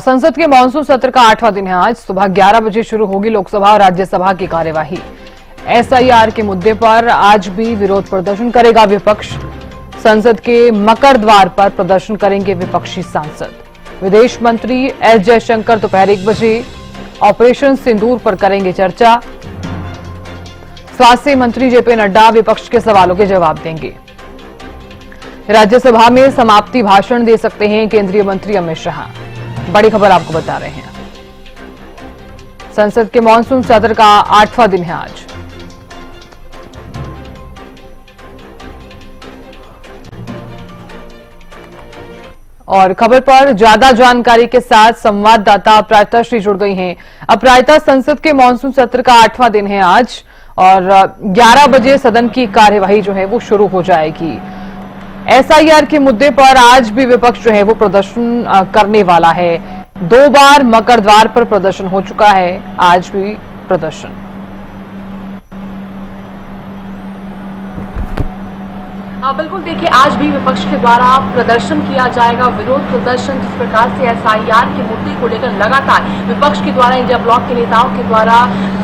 संसद के मानसून सत्र का 8वां दिन है। आज सुबह 11 बजे शुरू होगी लोकसभा और राज्यसभा की कार्यवाही। एसआईआर के मुद्दे पर आज भी विरोध प्रदर्शन करेगा विपक्ष। संसद के मकर द्वार पर प्रदर्शन करेंगे विपक्षी सांसद। विदेश मंत्री एस जयशंकर दोपहर 1 बजे ऑपरेशन सिंदूर पर करेंगे चर्चा। स्वास्थ्य मंत्री जेपी नड्डा विपक्ष के सवालों के जवाब देंगे। राज्यसभा में समाप्ति भाषण दे सकते हैं केंद्रीय मंत्री अमित शाह। बड़ी खबर आपको बता रहे हैं। संसद के मानसून सत्र का 8वां दिन है आज। और खबर पर ज्यादा जानकारी के साथ संवाददाता अपराजिता श्री जुड़ गई हैं। अपराजिता, संसद के मानसून सत्र का 8वां दिन है आज और 11 बजे सदन की कार्यवाही जो है वो शुरू हो जाएगी। एसआईआर के मुद्दे पर आज भी विपक्ष जो है वो प्रदर्शन करने वाला है। 2 बार मकर द्वार पर प्रदर्शन हो चुका है, आज भी प्रदर्शन। बिल्कुल, देखिए आज भी विपक्ष के द्वारा प्रदर्शन किया जाएगा, विरोध प्रदर्शन। जिस प्रकार से एसआईआर के मुद्दे को लेकर लगातार विपक्ष के द्वारा इंडिया ब्लॉक के नेताओं के द्वारा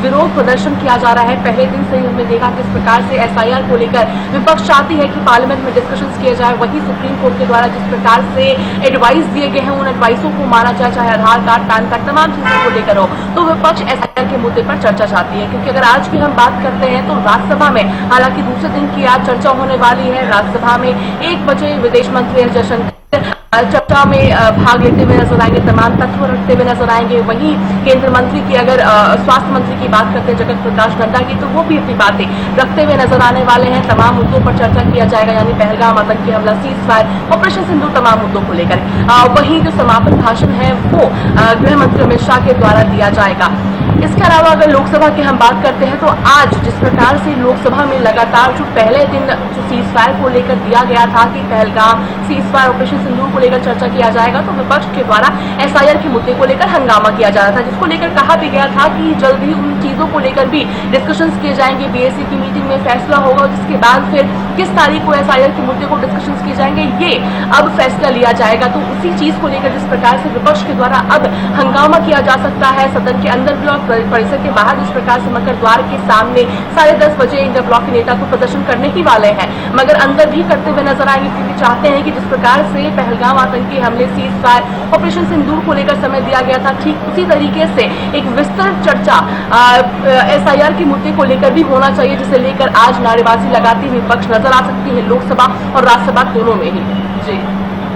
विरोध प्रदर्शन किया जा रहा है। पहले दिन से ही हमने देखा किस प्रकार से एसआईआर को लेकर विपक्ष चाहती है कि पार्लियामेंट में डिस्कशन किया जाए। वहीं सुप्रीम कोर्ट के द्वारा जिस प्रकार से एडवाइस दिए गए हैं, उन एडवाइसों को माना जाए, चाहे आधार कार्ड, पैन कार्ड, तमाम चीजों को लेकर हो, तो विपक्ष एसआईआर के मुद्दे पर चर्चा चाहती है। क्योंकि अगर आज की हम बात करते हैं तो राज्यसभा में हालांकि दूसरे दिन की आज चर्चा होने वाली है। राज्यसभा में 1 बजे विदेश मंत्री एस जयशंकर चर्चा में भाग लेते हुए नजर आएंगे, तमाम तत्व रखते हुए नजर आएंगे। वहीं केंद्रीय मंत्री की अगर स्वास्थ्य मंत्री की बात करते हैं जगत प्रकाश नड्डा की, तो वो भी अपनी बातें रखते हुए नजर आने वाले हैं। तमाम मुद्दों पर चर्चा किया जाएगा, यानी पहलगाम आतंकी हमला, सीजफायर, ऑपरेशन सिंदूर, तमाम मुद्दों को लेकर। वहीं जो समापन भाषण है वो गृह मंत्री अमित शाह के द्वारा दिया जाएगा। इसके अलावा अगर लोकसभा की हम बात करते हैं तो आज जिस प्रकार से लोकसभा में लगातार जो पहले दिन जो सीजफायर को लेकर दिया गया था कि पहलगाम, सीजफायर, ऑपरेशन सिंदूर को लेकर चर्चा किया जाएगा, तो विपक्ष के द्वारा एसआईआर के मुद्दे को लेकर हंगामा किया जा रहा था, जिसको लेकर कहा भी गया था कि जल्द ही उन चीजों को लेकर भी डिस्कशंस किए जाएंगे। बीएससी की मीटिंग में फैसला होगा, जिसके बाद फिर किस तारीख को एसआईआर के मुद्दे को डिस्कशंस किए जाएंगे, ये अब फैसला लिया जाएगा। तो उसी चीज को लेकर जिस प्रकार से विपक्ष के द्वारा अब हंगामा किया जा सकता है सदन के अंदर भी और परिसर के बाहर, जिस प्रकार से मकर द्वार के सामने 10:30 बजे इंडिया ब्लॉक के नेता को प्रदर्शन करने ही वाले हैं, मगर अंदर भी करते हुए नजर आएंगे। क्योंकि चाहते हैं कि जिस प्रकार से पहलगाम आतंकी हमले, सीजफायर, ऑपरेशन सिंदूर को लेकर समय दिया गया था, ठीक उसी तरीके से एक विस्तृत चर्चा एसआईआर के मुद्दे को लेकर भी होना चाहिए, जिसे लेकर आज नारेबाजी लगाती हुई विपक्ष नजर आ सकती है लोकसभा और राज्यसभा दोनों में ही। जी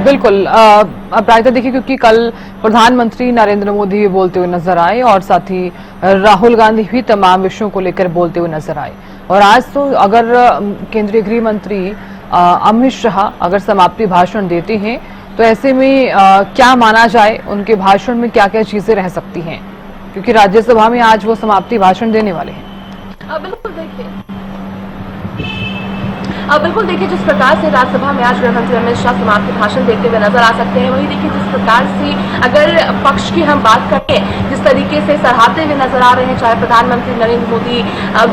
बिल्कुल। अपराजिता, देखिए क्योंकि कल प्रधानमंत्री नरेंद्र मोदी भी बोलते हुए नजर आए और साथ ही राहुल गांधी भी तमाम विषयों को लेकर बोलते हुए नजर आए, और आज तो अगर केंद्रीय गृह मंत्री अमित शाह अगर समाप्ति भाषण देते हैं तो ऐसे में क्या माना जाए, उनके भाषण में क्या क्या चीजें रह सकती हैं, क्योंकि राज्यसभा में आज वो समाप्ति भाषण देने वाले हैं। बिल्कुल देखिए जिस प्रकार से राज्यसभा में आज गृह मंत्री अमित शाह समाप्ति भाषण देते हुए नजर आ सकते हैं, वही देखिए जिस प्रकार से अगर पक्ष की हम बात करें, जिस तरीके से सराहते हुए नजर आ रहे हैं, चाहे प्रधानमंत्री नरेंद्र मोदी,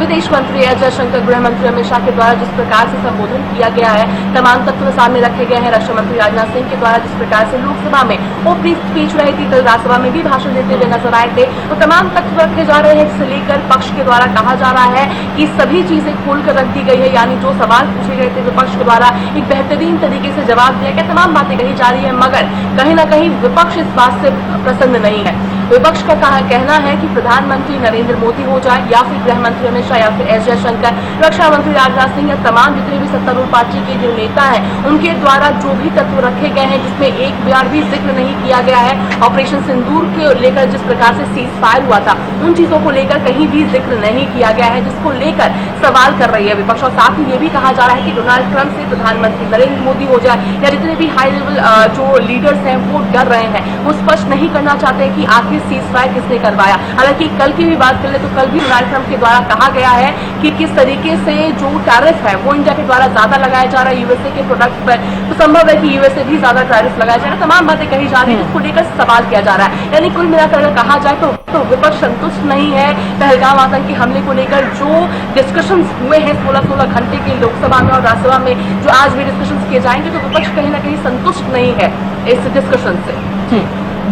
विदेश मंत्री एस जयशंकर, गृह मंत्री अमित शाह के द्वारा जिस प्रकार से संबोधन किया गया है, तमाम तत्व सामने रखे गए हैं। रक्षा मंत्री राजनाथ सिंह के द्वारा जिस प्रकार से लोकसभा में ओपनिंग स्पीच रही थी, कल राज्यसभा में भी भाषण देते हुए नजर आए थे, तो तमाम तत्व रखे जा रहे हैं, जिसे लेकर पक्ष के द्वारा कहा जा रहा है कि सभी चीजें खोलकर रख दी गई है। यानी जो सवाल पूछे गए थे विपक्ष के द्वारा एक बेहतरीन तरीके से जवाब दिया गया, तमाम बातें कही जा रही है, मगर कहीं ना कहीं विपक्ष इस बात से प्रसन्न नहीं है। विपक्ष का कहना है कि प्रधानमंत्री नरेंद्र मोदी हो जाए या फिर गृह मंत्री अमित शाह या फिर एस जयशंकर, रक्षा मंत्री राजनाथ सिंह या तमाम जितने भी सत्तारूढ़ पार्टी के जो नेता हैं, उनके द्वारा जो भी तत्व रखे गए हैं, जिसमें एक बार भी जिक्र नहीं किया गया है ऑपरेशन सिंदूर के लेकर, जिस प्रकार से सीज फायर हुआ था, उन चीजों को लेकर कहीं भी जिक्र नहीं किया गया है, जिसको लेकर सवाल कर रही है विपक्ष। और साथ ही ये भी कहा जा रहा है कि डोनाल्ड ट्रंप से प्रधानमंत्री नरेंद्र मोदी हो जाए या जितने भी हाई लेवल जो लीडर्स हैं वो डर रहे हैं, वो स्पष्ट नहीं करना चाहते कि आखिर सीज फायर किसने करवाया। हालांकि कल की भी बात कर ले तो कल भी डोनाल्ड ट्रंप के द्वारा कहा गया है कि किस तरीके से जो टैरिफ है वो इंडिया के द्वारा ज्यादा लगाया जा रहा है यूएसए के प्रोडक्ट पर, तो संभव है कि यूएसए भी ज्यादा टैरिफ लगाया जाएगा। तमाम बातें कही जा रही है, जिसको लेकर सवाल किया जा रहा है। यानी कुल मिलाकर अगर कहा जाए तो विपक्ष संतुष्ट नहीं है पहलगाम आतंकी हमले को लेकर। जो डिस्कशन हुए हैं 16-16 घंटे के लोकसभा में और राज्यसभा में, जो आज भी डिस्कशन किए जाएंगे, तो विपक्ष कहीं ना कहीं संतुष्ट नहीं है इस डिस्कशन से।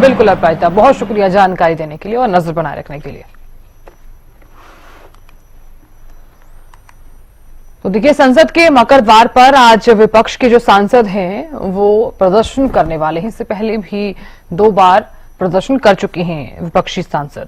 बिल्कुल अपराजिता, बहुत शुक्रिया जानकारी देने के लिए और नजर बनाए रखने के लिए। तो देखिए, संसद के मकर द्वार पर आज विपक्ष के जो सांसद हैं वो प्रदर्शन करने वाले हैं। इससे पहले भी 2 बार प्रदर्शन कर चुके हैं विपक्षी सांसद।